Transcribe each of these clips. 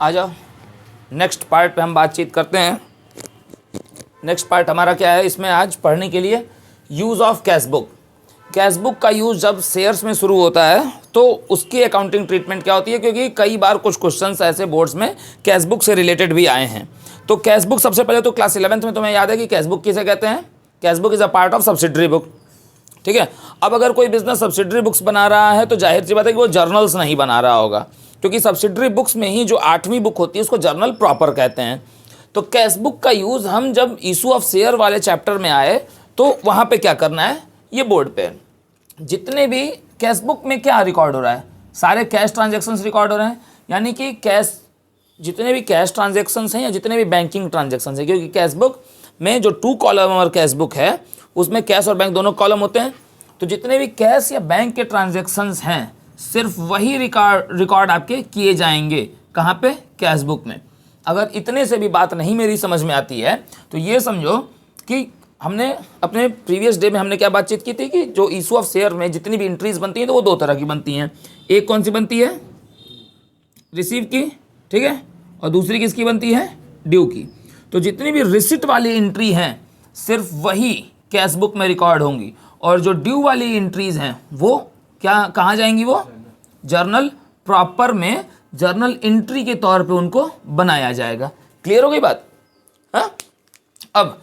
आ जाओ, next part पे हम बातचीत करते हैं। नेक्स्ट पार्ट हमारा क्या है इसमें आज पढ़ने के लिए, use of cash book. Cash book का यूज़ जब शेयर्स में शुरू होता है तो उसकी अकाउंटिंग ट्रीटमेंट क्या होती है, क्योंकि कई बार कुछ क्वेश्चंस ऐसे बोर्ड्स में कैश बुक से रिलेटेड भी आए हैं। तो कैश बुक सबसे पहले तो क्लास 11th में तुम्हें याद है कि कैश बुक किसे कहते हैं। Cash book is a part of subsidiary book, ठीक है। अब अगर कोई बिजनेस सब्सिडरी बुक्स बना रहा है तो जाहिर सी बात है कि वो जर्नल्स नहीं बना रहा होगा, क्योंकि सब्सिडरी बुक्स में ही जो 8वीं बुक होती है उसको जर्नल प्रॉपर कहते हैं। तो कैश बुक का यूज़ हम जब इशू ऑफ शेयर वाले चैप्टर में आए तो वहाँ पे क्या करना है, ये बोर्ड पे जितने भी कैश बुक में क्या रिकॉर्ड हो रहा है, सारे कैश ट्रांजेक्शन्स रिकॉर्ड हो रहे हैं, यानी कि कैश जितने भी कैश ट्रांजेक्शन्स हैं या जितने भी बैंकिंग ट्रांजेक्शन्स हैं, क्योंकि कैश बुक में जो 2 कॉलम और कैश बुक है उसमें कैश और बैंक दोनों कॉलम होते हैं। तो जितने भी कैश या बैंक के ट्रांजेक्शन्स हैं सिर्फ वही रिकॉर्ड आपके किए जाएंगे। कहाँ पे, कैश बुक में। अगर इतने से भी बात नहीं मेरी समझ में आती है तो ये समझो कि हमने अपने प्रीवियस डे में हमने क्या बातचीत की थी कि जो इशू ऑफ शेयर में जितनी भी एंट्रीज बनती हैं तो वो 2 तरह की बनती हैं। एक कौन सी बनती है, रिसीव की, ठीक है, और दूसरी किसकी बनती है, ड्यू की। तो जितनी भी रिसिट वाली एंट्री हैं सिर्फ वही कैश बुक में रिकॉर्ड होंगी, और जो ड्यू वाली एंट्रीज हैं वो क्या कहाँ जाएंगी, वो जर्नल प्रॉपर में जर्नल एंट्री के तौर पे उनको बनाया जाएगा। क्लियर हो गई बात। हाँ, अब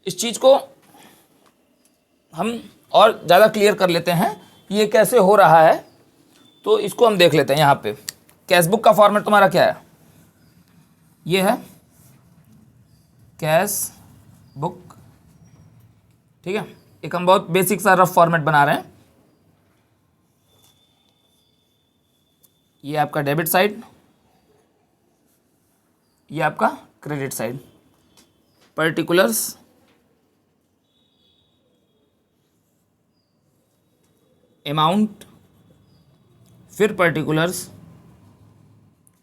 इस चीज़ को हम और ज़्यादा क्लियर कर लेते हैं कि ये कैसे हो रहा है। तो इसको हम देख लेते हैं। यहाँ पे कैश बुक का फॉर्मेट तुम्हारा क्या है, ये है कैश बुक, ठीक है। एक हम बहुत बेसिक सा रफ फॉर्मेट बना रहे हैं। ये आपका डेबिट साइड, ये आपका क्रेडिट साइड। पर्टिकुलर्स, अमाउंट, फिर पर्टिकुलर्स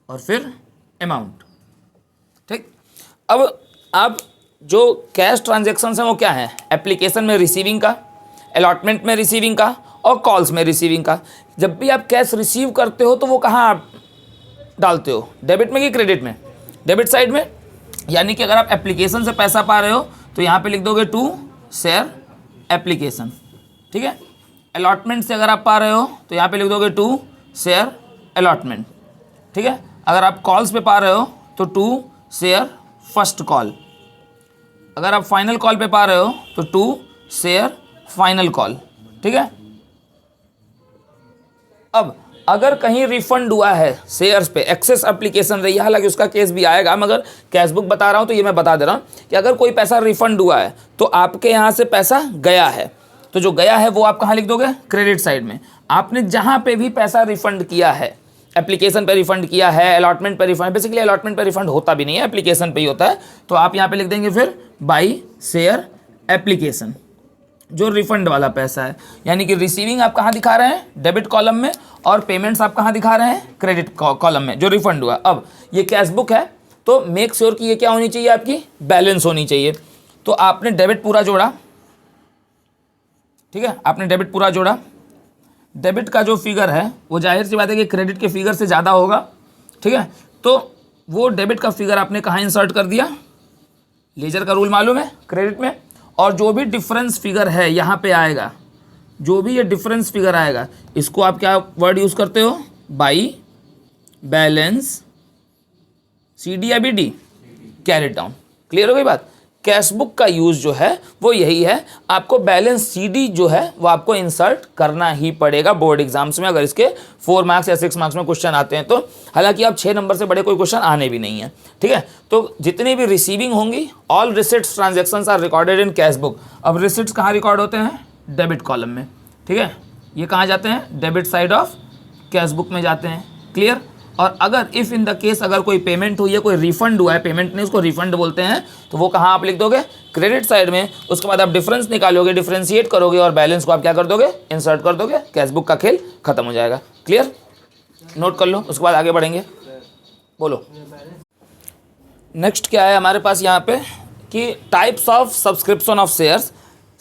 और फिर अमाउंट, ठीक। अब आप जो कैश ट्रांजैक्शंस हैं वो क्या है, एप्लीकेशन में रिसीविंग का, अलॉटमेंट में रिसीविंग का और कॉल्स में रिसीविंग का। जब भी आप कैश रिसीव करते हो तो वो कहाँ आप डालते हो, डेबिट में कि क्रेडिट में, डेबिट साइड में। यानी कि अगर आप एप्लीकेशन से पैसा पा रहे हो तो यहाँ पे लिख दोगे टू शेयर एप्लीकेशन, ठीक है। अलॉटमेंट से अगर आप पा रहे हो तो यहाँ पे लिख दोगे टू शेयर अलॉटमेंट, ठीक है। अगर आप कॉल्स पे पा रहे हो तो टू शेयर फर्स्ट कॉल। अगर आप फाइनल कॉल पे पा रहे हो तो टू शेयर फाइनल कॉल, ठीक है। अब अगर कहीं रिफंड हुआ है शेयर्स पे, एक्सेस एप्लीकेशन रही है, हालांकि उसका केस भी आएगा, मगर कैश बुक बता रहा हूं तो ये मैं बता दे रहा हूं कि अगर कोई पैसा रिफंड हुआ है तो आपके यहां से पैसा गया है, तो जो गया है वो आप कहां लिख दोगे, क्रेडिट साइड में। आपने जहां पे भी पैसा रिफंड किया है, एप्लीकेशन पे रिफंड किया है, अलॉटमेंट पे रिफंड, बेसिकली अलॉटमेंट पे रिफंड होता भी नहीं है, एप्लीकेशन पे ही होता है, तो आप यहाँ पे लिख देंगे फिर बाई शेयर एप्लीकेशन, जो रिफंड वाला पैसा है। यानी कि रिसीविंग आप कहाँ दिखा रहे हैं, डेबिट कॉलम में, और पेमेंट्स आप कहाँ दिखा रहे हैं, क्रेडिट कॉलम में, जो रिफंड हुआ। अब ये कैश बुक है तो मेक श्योर कि ये क्या होनी चाहिए, आपकी बैलेंस होनी चाहिए। तो आपने डेबिट पूरा जोड़ा, ठीक है, आपने डेबिट पूरा जोड़ा। डेबिट का जो फिगर है वो जाहिर सी बात है कि क्रेडिट के फिगर से ज़्यादा होगा, ठीक है। तो वो डेबिट का फिगर आपने कहाँ इंसर्ट कर दिया, लेजर का रूल मालूम है, क्रेडिट में। और जो भी डिफरेंस फिगर है यहाँ पे आएगा, जो भी ये डिफरेंस फिगर आएगा, इसको आप क्या वर्ड यूज़ करते हो, बाई बैलेंस CD या BD, कैरी डाउन। क्लियर हो गई बात। कैश बुक का यूज़ जो है वो यही है, आपको बैलेंस CD जो है वो आपको इंसर्ट करना ही पड़ेगा बोर्ड एग्जाम्स में, अगर इसके 4 मार्क्स या 6 मार्क्स में क्वेश्चन आते हैं तो। हालांकि अब 6 नंबर से बड़े कोई क्वेश्चन आने भी नहीं है, ठीक है। तो जितनी भी रिसीविंग होंगी, all receipts transactions are recorded in cash book. अब रिसिट्स कहाँ रिकॉर्ड होते हैं, डेबिट कॉलम में, ठीक है। ये कहाँ जाते हैं, debit side of cash book में जाते हैं। क्लियर। और अगर इफ़ इन द केस अगर कोई पेमेंट हुई है, कोई रिफंड हुआ है, पेमेंट नहीं उसको रिफंड बोलते हैं, तो वो कहाँ आप लिख दोगे, क्रेडिट साइड में। उसके बाद आप डिफरेंस निकालोगे, डिफरेंशिएट करोगे और बैलेंस को आप क्या कर दोगे, इंसर्ट कर दोगे। कैश बुक का खेल खत्म हो जाएगा। क्लियर, नोट कर लो, उसके बाद आगे बढ़ेंगे। बोलो नेक्स्ट क्या है हमारे पास यहाँ पे कि types of subscription of shares.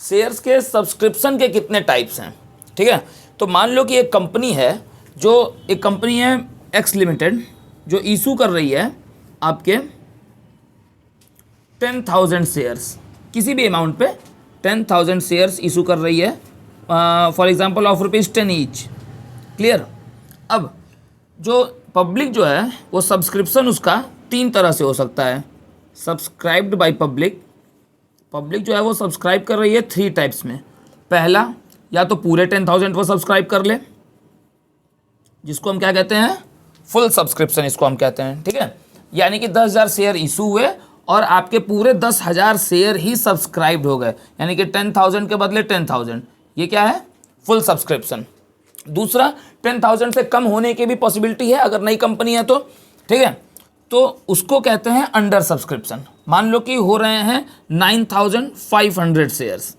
Shares के सब्सक्रिप्शन के कितने टाइप्स हैं, ठीक है। तो मान लो कि एक कंपनी है, जो एक कंपनी है एक्स लिमिटेड, जो इशू कर रही है आपके 10,000 शेयर्स, किसी भी अमाउंट पे 10,000 शेयर्स इशू कर रही है, for example of ₹10 each. Clear. अब जो पब्लिक जो है वो सब्सक्रिप्शन उसका 3 तरह से हो सकता है। सब्सक्राइब्ड बाय पब्लिक, पब्लिक जो है वो सब्सक्राइब कर रही है 3 टाइप्स में। पहला, या तो पूरे 10,000 वो सब्सक्राइब कर ले, जिसको हम क्या कहते हैं, फुल सब्सक्रिप्शन इसको हम कहते हैं। ठीक है, यानी कि 10,000 शेयर इशू हुए और आपके पूरे 10,000 शेयर ही सब्सक्राइब्ड हो गए, यानी कि 10,000 के बदले 10,000, ये क्या है, फुल सब्सक्रिप्शन। दूसरा, 10,000 से कम होने की भी पॉसिबिलिटी है अगर नई कंपनी है तो। ठीक है, तो उसको कहते हैं अंडर सब्सक्रिप्शन। मान लो कि हो रहे हैं 9,500 शेयर्स,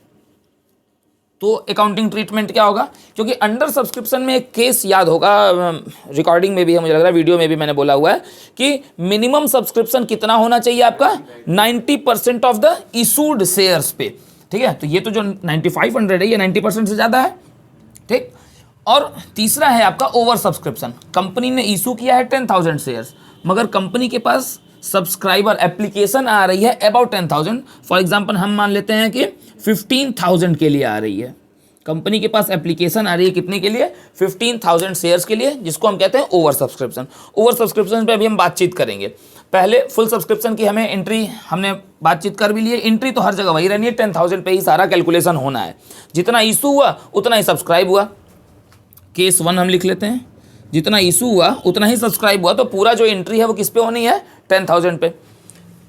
तो अकाउंटिंग ट्रीटमेंट क्या होगा, क्योंकि अंडर सब्सक्रिप्शन में एक केस याद होगा, रिकॉर्डिंग में भी है, मुझे लग रहा है वीडियो में भी मैंने बोला हुआ है कि मिनिमम सब्सक्रिप्शन कितना होना चाहिए आपका, 90% ऑफ द इशूड शेयर्स पे। ठीक है, तो ये तो जो 9,500 है ये 90% से ज़्यादा है। ठीक, और तीसरा है आपका ओवर सब्सक्रिप्शन। कंपनी ने इशू किया है 10,000 शेयर्स, मगर कंपनी के पास सब्सक्राइबर एप्लीकेशन आ रही है अबाउट 10,000। फॉर एग्जांपल हम मान लेते हैं कि 15,000 के लिए आ रही है, कंपनी के पास एप्लीकेशन आ रही है कितने के लिए, 15,000 शेयर्स के लिए, जिसको हम कहते हैं ओवर सब्सक्रिप्शन। ओवर सब्सक्रिप्शन पे अभी हम बातचीत करेंगे। पहले फुल सब्सक्रिप्शन की हमें एंट्री हमने बातचीत कर भी ली है। एंट्री तो हर जगह वही रहनी है, 10,000 पे ही सारा कैलकुलेशन होना है, जितना इशू हुआ उतना ही सब्सक्राइब हुआ। केस 1 हम लिख लेते हैं, जितना इशू हुआ उतना ही सब्सक्राइब हुआ, तो पूरा जो एंट्री है वो किस पे होनी है, 10,000 पे।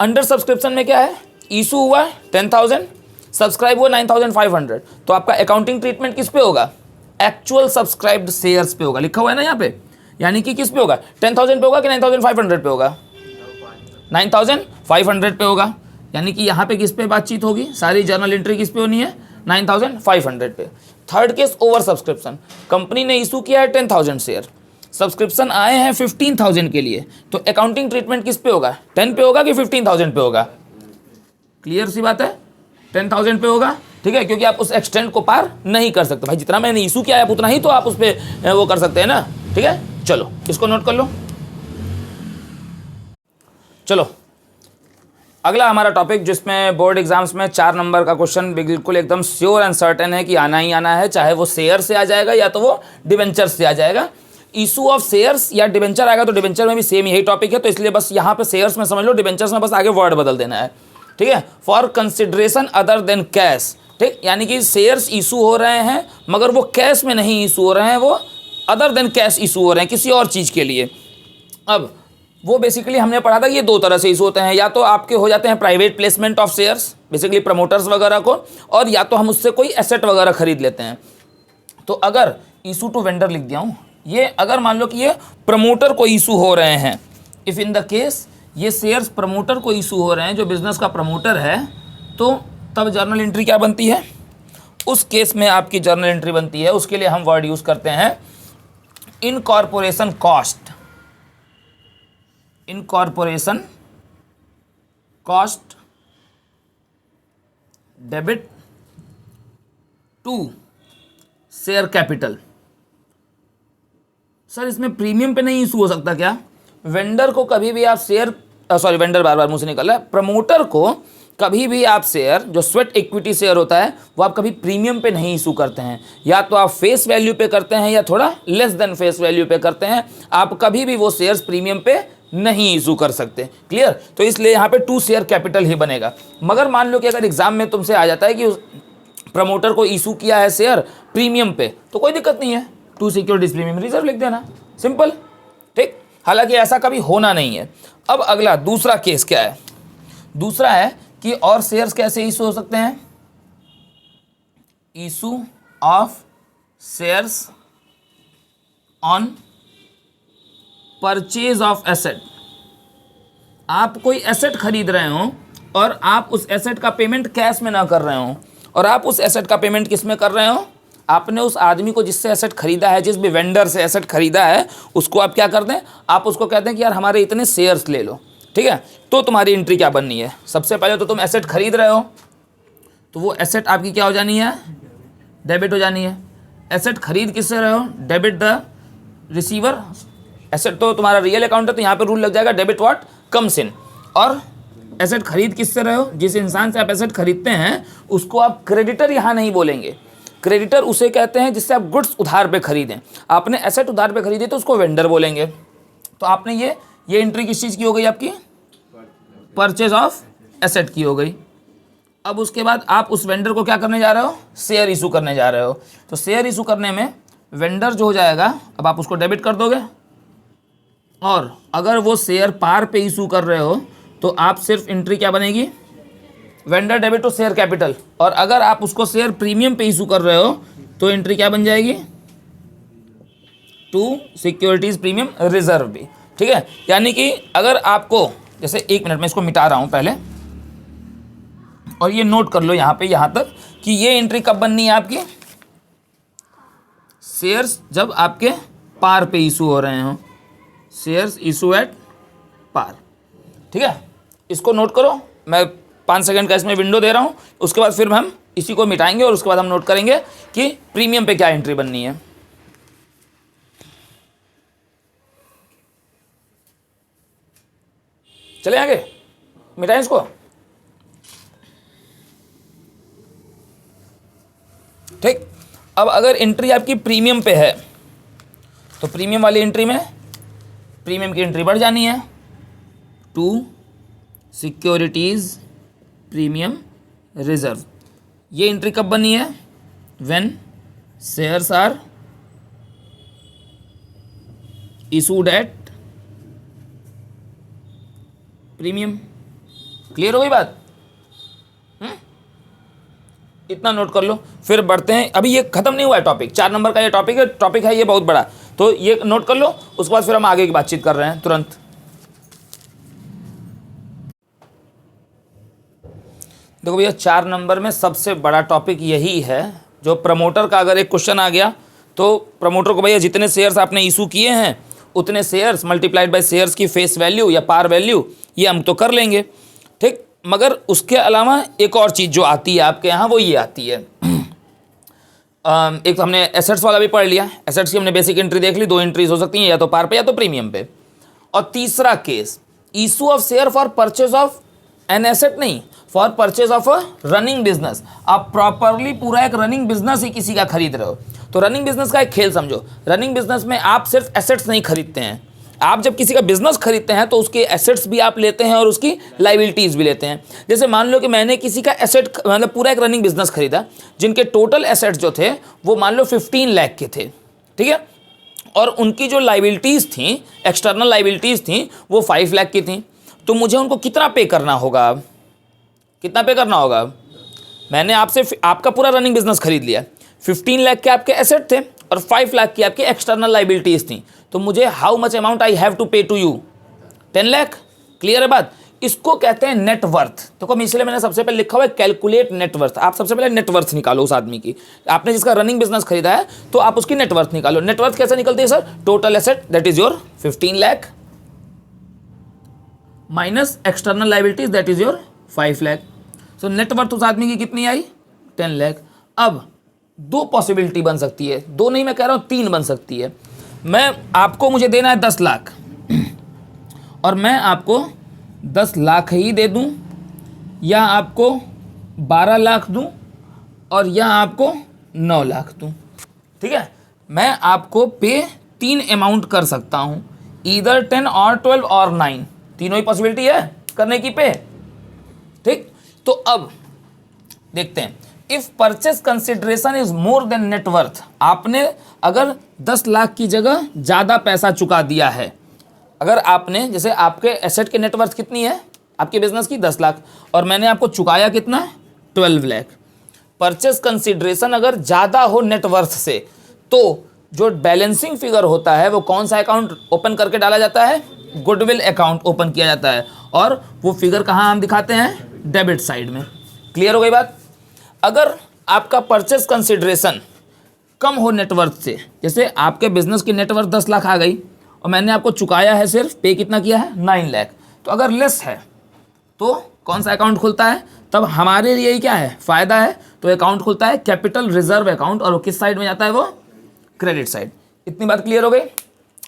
अंडर सब्सक्रिप्शन में क्या है, इशू हुआ 10,000, सब्सक्राइब हुआ 9,500, तो आपका अकाउंटिंग ट्रीटमेंट किस पे होगा, एक्चुअल सब्सक्राइब्ड शेयर्स पे होगा, लिखा हुआ है ना यहाँ पे, यानी कि किस पे होगा, 10,000 पे होगा कि 9,500 पे होगा, 9,500 पे होगा, यानी कि यहाँ पे किस पे बातचीत होगी, सारी जर्नल एंट्री किस पे होनी है, 9,500 पे। Third case over subscription, company ने इशू किया है 10,000 शेयर, सब्सक्रिप्शन आए हैं 15,000 के लिए, तो अकाउंटिंग ट्रीटमेंट किस पे होगा, 10 पे होगा कि 15,000 पे होगा, क्लियर सी बात है, 10,000 पे होगा। ठीक है, क्योंकि आप उस एक्सटेंट को पार नहीं कर सकते भाई, जितना मैंने इशू किया है उतना ही तो आप उस पर वो कर सकते हैं ना। ठीक है, चलो इसको नोट कर लो। चलो अगला हमारा टॉपिक, जिसमें बोर्ड एग्जाम्स में 4 नंबर का क्वेश्चन बिल्कुल एकदम श्योर एंड सर्टेन है कि आना ही आना है, चाहे वो शेयर से आ जाएगा या तो वो डिवेंचर से आ जाएगा। इशू ऑफ शेयर्स या डिवेंचर आएगा तो डिवेंचर में भी सेम यही टॉपिक है, तो इसलिए बस यहाँ पे शेयर्स में समझ लो, डिवेंचर्स में बस आगे वर्ड बदल देना है। ठीक है, for consideration other than cash. ठीक, यानी कि शेयर्स इशू हो रहे हैं मगर वो कैश में नहीं इशू हो रहे हैं, वो अदर देन कैश इशू हो रहे हैं किसी और चीज़ के लिए। अब वो बेसिकली हमने पढ़ा था ये 2 तरह से इशू होते हैं, या तो आपके हो जाते हैं private placement of shares, basically promoters वगैरह को, और या तो हम उससे कोई एसेट वगैरह खरीद लेते हैं। तो अगर इशू टू वेंडर लिख दिया हूँ, ये अगर मान लो कि ये प्रमोटर को इशू हो रहे हैं, इफ़ इन द केस ये शेयर्स प्रमोटर को इशू हो रहे हैं, जो बिजनेस का प्रमोटर है, तो तब जर्नल एंट्री क्या बनती है, उस केस में आपकी जर्नल एंट्री बनती है, उसके लिए हम वर्ड यूज़ करते हैं incorporation cost. Incorporation cost debit to share capital. Sir इसमें प्रीमियम पे नहीं इशू हो सकता क्या, वेंडर को कभी भी आप शेयर, वेंडर बार बार मुझे निकल रहा है, प्रमोटर को कभी भी आप शेयर, जो स्वेट इक्विटी शेयर होता है, वो आप कभी प्रीमियम पे नहीं इशू करते हैं, या तो आप फेस वैल्यू पे करते हैं या थोड़ा लेस देन फेस वैल्यू पे करते हैं, आप कभी भी वो शेयर्स प्रीमियम पे नहीं इशू कर सकते। क्लियर, तो इसलिए यहाँ पे 2 शेयर कैपिटल ही बनेगा। मगर मान लो कि अगर एग्जाम में तुमसे आ जाता है कि प्रमोटर को इशू किया है शेयर प्रीमियम पे, तो कोई दिक्कत नहीं है, 2 सिक्योरिटीज प्रीमियम रिजर्व लिख देना, सिंपल। ठीक, हालांकि ऐसा कभी होना नहीं है। अब अगला दूसरा केस क्या है, दूसरा है कि और शेयर्स कैसे इशू हो सकते हैं, issue of shares on purchase of asset. आप कोई एसेट खरीद रहे हो और आप उस एसेट का पेमेंट कैश में ना कर रहे हो, और आप उस एसेट का पेमेंट किस में कर रहे हो, आपने उस आदमी को जिससे एसेट खरीदा है, जिस भी वेंडर से एसेट खरीदा है, उसको आप क्या कर दें, आप उसको कहते हैं कि यार हमारे इतने शेयर्स ले लो। ठीक है, तो तुम्हारी एंट्री क्या बननी है, सबसे पहले तो तुम एसेट खरीद रहे हो, तो वो एसेट आपकी क्या हो जानी है, डेबिट हो जानी है। एसेट खरीद किससे रहे हो, डेबिट द रिसीवर एसेट तो तुम्हारा रियल अकाउंट है, तो यहाँ पे रूल लग जाएगा डेबिट व्हाट कम्स इन। और एसेट खरीद किससे रहे हो, जिस इंसान से आप एसेट खरीदते हैं उसको आप क्रेडिटर यहाँ नहीं बोलेंगे। क्रेडिटर उसे कहते हैं जिससे आप गुड्स उधार पे खरीदें। आपने एसेट उधार पे खरीदे तो उसको वेंडर बोलेंगे। तो आपने ये एंट्री किस चीज़ की हो गई आपकी, परचेज ऑफ एसेट की हो गई। अब उसके बाद आप उस वेंडर को क्या करने जा रहे हो, शेयर इशू करने जा रहे हो। तो शेयर इशू करने में वेंडर जो हो जाएगा, अब आप उसको डेबिट कर दोगे। और अगर वो शेयर पार पे इशू कर रहे हो तो आप सिर्फ एंट्री क्या बनेगी, vendor debit to share capital. और अगर आप उसको शेयर प्रीमियम पे इशू कर रहे हो तो एंट्री क्या बन जाएगी, टू सिक्योरिटीज प्रीमियम रिजर्व भी। ठीक है, यानी कि अगर आपको, जैसे 1 मिनट में इसको मिटा रहा हूं पहले, और ये नोट कर लो यहाँ पे, यहाँ तक कि ये एंट्री कब बननी है आपकी, शेयर्स जब आपके पार पे इशू हो रहे हो, शेयर्स इशू एट पार। ठीक है, इसको नोट करो। मैं 5 सेकंड का इसमें विंडो दे रहा हूँ, उसके बाद फिर हम इसी को मिटाएंगे और उसके बाद हम नोट करेंगे कि प्रीमियम पे क्या एंट्री बननी है। चले आगे, मिटाएं इसको। ठीक, अब अगर एंट्री आपकी प्रीमियम पे है तो प्रीमियम वाली एंट्री में प्रीमियम की एंट्री बढ़ जानी है, टू सिक्योरिटीज प्रीमियम रिजर्व। ये एंट्री कब बनी है, when shares are issued at premium. Clear हो गई बात? इतना नोट कर लो, फिर बढ़ते हैं। अभी ये खत्म नहीं हुआ है टॉपिक, 4 नंबर का ये टॉपिक है ये बहुत बड़ा, तो ये नोट कर लो। उसके बाद फिर हम आगे की बातचीत कर रहे हैं तुरंत। देखो भैया, 4 नंबर में सबसे बड़ा टॉपिक यही है, जो प्रमोटर का अगर एक क्वेश्चन आ गया तो प्रमोटर को भैया जितने शेयर्स आपने इशू किए हैं उतने शेयर्स मल्टीप्लाइड बाय शेयर्स की फेस वैल्यू या पार वैल्यू, ये हम तो कर लेंगे। ठीक, मगर उसके अलावा एक और चीज़ जो आती है आपके यहाँ, वो ये आती है। एक तो हमने एसेट्स वाला भी पढ़ लिया, एसेट्स की हमने बेसिक एंट्री देख ली, 2 एंट्रीज हो सकती हैं, या तो पार पे या तो प्रीमियम पे। और तीसरा case, issue of share for purchase of an asset, नहीं, for purchase of a running business. आप प्रॉपरली पूरा एक रनिंग बिजनेस ही किसी का खरीद रहे हो। तो रनिंग बिजनेस का एक खेल समझो, रनिंग बिजनेस में आप सिर्फ एसेट्स नहीं खरीदते हैं। आप जब किसी का बिजनेस खरीदते हैं तो उसके एसेट्स भी आप लेते हैं और उसकी लाइबिलिटीज़ भी लेते हैं। जैसे मान लो कि मैंने किसी का एसेट, मतलब पूरा एक रनिंग बिजनेस खरीदा, जिनके टोटल एसेट्स जो थे वो मान लो 15 लाख के थे। ठीक है, और उनकी जो लाइबिलिटीज़ थी, एक्सटर्नल लाइबिलिटीज़ थी, वो 5 लाख की थी। तो मुझे उनको कितना पे करना होगा, कितना पे करना होगा? मैंने आपसे आपका पूरा रनिंग बिजनेस खरीद लिया, 15 लाख के आपके एसेट थे और 5 लाख की आपकी एक्सटर्नल लाइबिलिटीज़ थी। तो मुझे how much amount I have to pay to you, 10 lakh. Clear है बात? इसको कहते हैं नेट वर्थ। तो इसलिए मैंने सबसे पहले लिखा हुआ है कैलकुलेट नेट वर्थ। आप सबसे पहले नेट वर्थ निकालो उस आदमी की, आपने जिसका रनिंग बिजनेस खरीदा है तो आप उसकी नेट वर्थ निकालो। नेट वर्थ कैसे निकलती है sir? Total asset that is your 15 lakh minus external liabilities that is your 5 lakh. So net worth उस आदमी की कितनी आई? 10 लाख। अब 2 पॉसिबिलिटी बन सकती है, 2 नहीं मैं कह रहा हूँ 3 बन सकती है। मुझे देना है 10 लाख और मैं आपको 10 लाख ही दे दूं, या आपको 12 लाख दूं, और या आपको 9 लाख दूं। ठीक है, मैं आपको पे 3 अमाउंट कर सकता हूं, ईदर 10 और 12 और 9, तीनों ही पॉसिबिलिटी है करने की पे। ठीक, तो अब देखते हैं, if purchase consideration is more than net worth. आपने अगर 10 लाख की जगह ज़्यादा पैसा चुका दिया है, अगर आपने, जैसे आपके एसेट के नेटवर्थ कितनी है आपके बिजनेस की? 10 लाख, और मैंने आपको चुकाया कितना? 12 लाख। परचेस कंसिडरेशन अगर ज़्यादा हो नेटवर्थ से, तो जो बैलेंसिंग फिगर होता है वो कौन सा अकाउंट ओपन करके डाला जाता है? गुडविल अकाउंट ओपन किया जाता है, और वो फिगर कहाँ हम दिखाते हैं? डेबिट साइड में। क्लियर हो गई बात? अगर आपका परचेस कंसिडरेशन कम हो नेटवर्थ से, जैसे आपके बिजनेस की नेटवर्थ 10 लाख आ गई और मैंने आपको चुकाया है सिर्फ, पे कितना किया है? 9 लाख। तो अगर लेस है तो कौन सा अकाउंट खुलता है? तब हमारे लिए ही क्या है? फ़ायदा है। तो अकाउंट खुलता है कैपिटल रिजर्व अकाउंट, और वो किस साइड में जाता है? वो क्रेडिट साइड। इतनी बात क्लियर हो गई?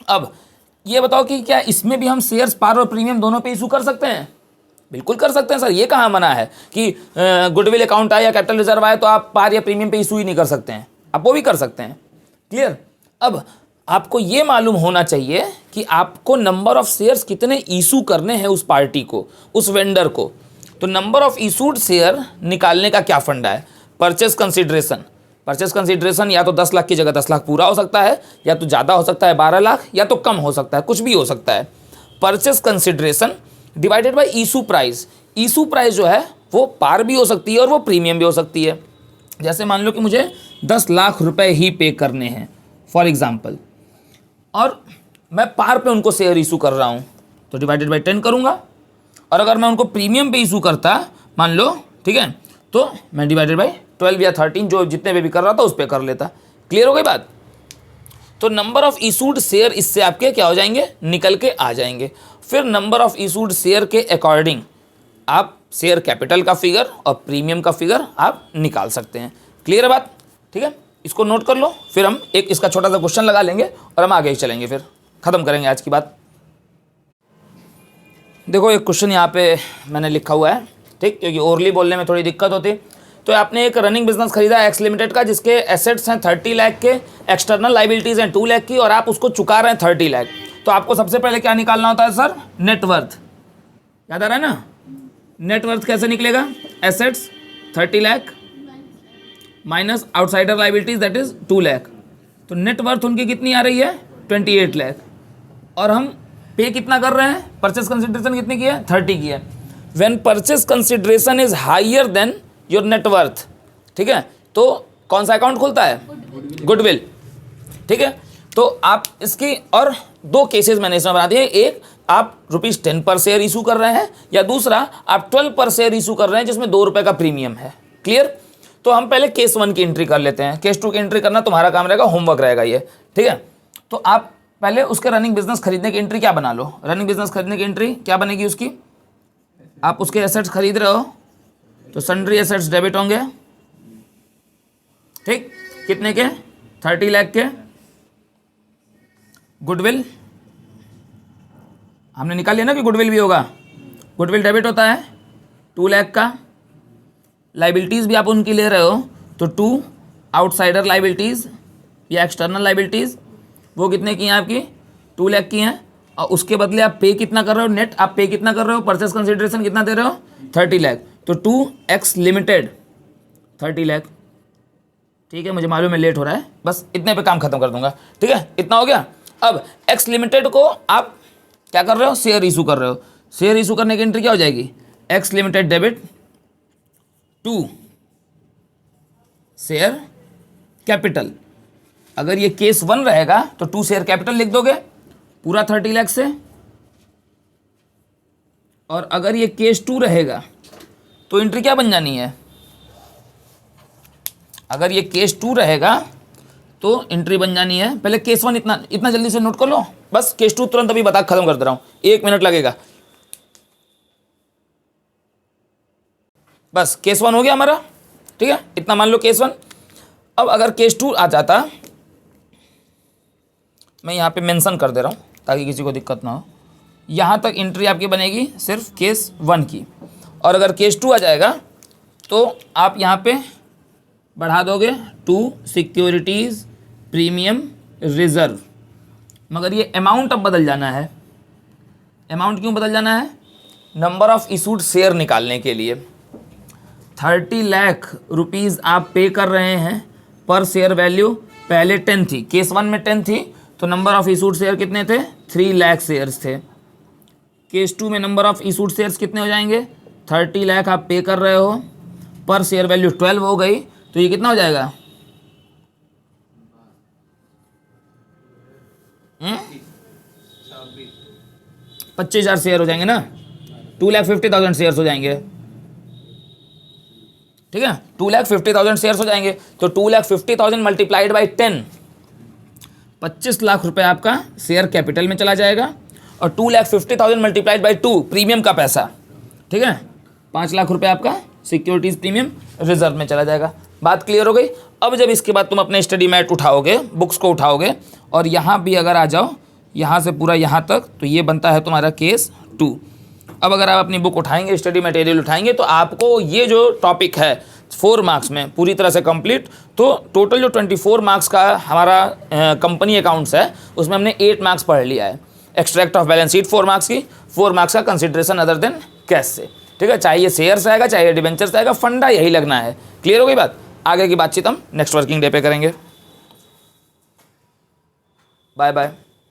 अब ये बताओ कि क्या इसमें भी हम शेयर्स पार और प्रीमियम दोनों पे इशू कर सकते हैं? बिल्कुल कर सकते हैं सर, ये कहाँ मना है कि गुडविल अकाउंट आया या कैपिटल रिजर्व आया तो आप पार या प्रीमियम पे इशू ही नहीं कर सकते हैं, आप वो भी कर सकते हैं। क्लियर? अब आपको ये मालूम होना चाहिए कि आपको नंबर ऑफ शेयर्स कितने इशू करने हैं उस पार्टी को, उस वेंडर को। तो नंबर ऑफ इशूड शेयर निकालने का क्या फंडा है? Purchase consideration. परचेस कंसिडरेशन या तो 10 लाख की जगह 10 लाख पूरा हो सकता है, या तो ज़्यादा हो सकता है 12 लाख, या तो कम हो सकता है, कुछ भी हो सकता है। Purchase consideration divided by issue price. Issue price जो है वो पार भी हो सकती है और वो प्रीमियम भी हो सकती है। जैसे मान लो कि मुझे 10 लाख रुपए ही पे करने हैं फॉर एग्जाम्पल, और मैं पार पे उनको शेयर इशू कर रहा हूँ, तो डिवाइडेड बाय 10 करूँगा। और अगर मैं उनको प्रीमियम पे इशू करता मान लो, ठीक है, तो मैं डिवाइडेड बाय 12 या 13 जो जितने पे भी कर रहा था उस पर कर लेता। क्लियर हो गई बात? तो नंबर ऑफ इशूड शेयर इससे आपके क्या हो जाएंगे? निकल के आ जाएंगे। फिर नंबर ऑफ इशूड शेयर के अकॉर्डिंग आप शेयर कैपिटल का फिगर और प्रीमियम का फिगर आप निकाल सकते हैं। क्लियर है बात? ठीक है, इसको नोट कर लो, फिर हम एक इसका छोटा सा क्वेश्चन लगा लेंगे और हम आगे चलेंगे, फिर ख़त्म करेंगे आज की बात। देखो एक क्वेश्चन यहाँ पे मैंने लिखा हुआ है, ठीक, क्योंकि ओरली बोलने में थोड़ी दिक्कत होती। तो आपने एक रनिंग बिजनेस खरीदा एक्स लिमिटेड का, जिसके एसेट्स हैं 30 लाख के, एक्सटर्नल लाइबिलिटीज़ हैं 2 लाख की, और आप उसको चुका रहे हैं 30 लाख। तो आपको सबसे पहले क्या निकालना होता है सर? नेटवर्थ। याद आ रहा है ना? नेटवर्थ कैसे निकलेगा? Assets 30 lakh minus outsider liabilities that is 2 lakh. तो नेटवर्थ उनकी कितनी आ रही है? 28 लाख। और हम पे कितना कर रहे हैं? परचेस कंसिडरेशन कितनी की है? 30 की है। When purchase consideration is higher than your net worth, ठीक है, तो कौन सा अकाउंट खुलता है? गुडविल। ठीक है, तो आप इसकी और दो केसेस मैंने इसमें बना दिए। एक, आप ₹10 पर शेयर इशू कर रहे हैं, या दूसरा आप 12 पर शेयर इशू कर रहे हैं जिसमें ₹2 का प्रीमियम है। क्लियर? तो हम पहले केस 1 की एंट्री कर लेते हैं। केस 2 की एंट्री करना तुम्हारा काम रहेगा, होमवर्क रहेगा ये। ठीक है, तो आप पहले उसके रनिंग बिजनेस खरीदने की एंट्री क्या बना लो। रनिंग बिजनेस खरीदने की एंट्री क्या बनेगी उसकी? आप उसके एसेट्स खरीद रहे हो तो सन्ड्री एसेट्स डेबिट होंगे, ठीक, कितने के? 30 लाख के। गुडविल हमने निकाल लिया ना कि गुडविल भी होगा। गुडविल डेबिट होता है 2 लाख का। लाइबिलिटीज़ भी आप उनकी ले रहे हो तो 2 आउटसाइडर लाइबिलिटीज़ या एक्सटर्नल लाइबिलिटीज़, वो कितने की हैं आपकी? 2 लाख की हैं। और उसके बदले आप पे कितना कर रहे हो? नेट आप पे कितना कर रहे हो? परचेस कंसिडरेशन कितना दे रहे हो? 30 लाख। तो 2x लिमिटेड 30 लाख। ठीक है, मुझे मालूम है लेट हो रहा है, बस इतने पे काम खत्म कर दूंगा। ठीक है, इतना हो गया। अब x लिमिटेड को आप क्या कर रहे हो? शेयर इशू कर रहे हो। शेयर इशू करने की एंट्री क्या हो जाएगी? x limited debit 2 share capital. अगर ये केस 1 रहेगा तो 2 शेयर कैपिटल लिख दोगे पूरा 30 लाख से, और अगर ये केस 2 रहेगा तो एंट्री क्या बन जानी है? अगर ये केस 2 रहेगा तो एंट्री बन जानी है, पहले केस 1 इतना जल्दी से नोट कर लो, बस केस 2 तुरंत अभी बता खत्म कर दे रहा हूं, 1 मिनट लगेगा। बस केस 1 हो गया हमारा। ठीक है, इतना मान लो केस 1। अब अगर केस 2 आ जाता, मैं यहाँ पे मेंशन कर दे रहा हूँ ताकि किसी को दिक्कत ना हो। यहाँ तक एंट्री आपकी बनेगी सिर्फ केस 1 की, और अगर केस 2 आ जाएगा तो आप यहाँ पे बढ़ा दोगे 2 सिक्योरिटीज़ प्रीमियम रिजर्व। मगर ये अमाउंट अब बदल जाना है। अमाउंट क्यों बदल जाना है? नंबर ऑफ इशूड शेयर निकालने के लिए। 30 लाख रुपीज़ आप पे कर रहे हैं, पर शेयर वैल्यू पहले 10 थी, केस 1 में 10 थी, तो नंबर ऑफ इशूड शेयर कितने थे? 3 लाख शेयर्स थे। केस 2 में नंबर ऑफ इशूड शेयर्स कितने हो जाएंगे? 30 लाख आप पे कर रहे हो, पर शेयर वैल्यू 12 हो गई, तो ये कितना हो जाएगा? 25,000 शेयर हो जाएंगे ना, 2,50,000 शेयर्स हो जाएंगे। ठीक है, 2,50,000 शेयर्स हो जाएंगे, तो 2,50,000 मल्टीप्लाइड बाई 10, 25 लाख रुपए आपका शेयर कैपिटल में चला जाएगा, और 2,50,000 मल्टीप्लाइड बाई 2 प्रीमियम का पैसा, ठीक है, 5 लाख रुपए आपका सिक्योरिटीज प्रीमियम रिजर्व में चला जाएगा। बात क्लियर हो गई? अब जब इसके बाद तुम अपने स्टडी मैट उठाओगे, बुक्स को उठाओगे, और यहाँ भी अगर आ जाओ यहाँ से पूरा यहाँ तक, तो ये बनता है तुम्हारा केस 2। अब अगर आप अपनी बुक उठाएंगे, स्टडी मटेरियल उठाएंगे, तो आपको ये जो टॉपिक है 4 मार्क्स में पूरी तरह से कंप्लीट, तो टोटल जो 24 मार्क्स का हमारा कंपनी अकाउंट्स है उसमें हमने 8 मार्क्स पढ़ लिया है। Extract of balance sheet 4 marks की, 4 मार्क्स का कंसिडरेशन अदर देन कैश से, ठीक है। चाहे ये शेयर्स आएगा, चाहे ये डिबेंचर्स आएगा, फंडा यही लगना है। क्लियर हो गई बात? आगे की बातचीत हम नेक्स्ट वर्किंग डे पे करेंगे। Bye bye.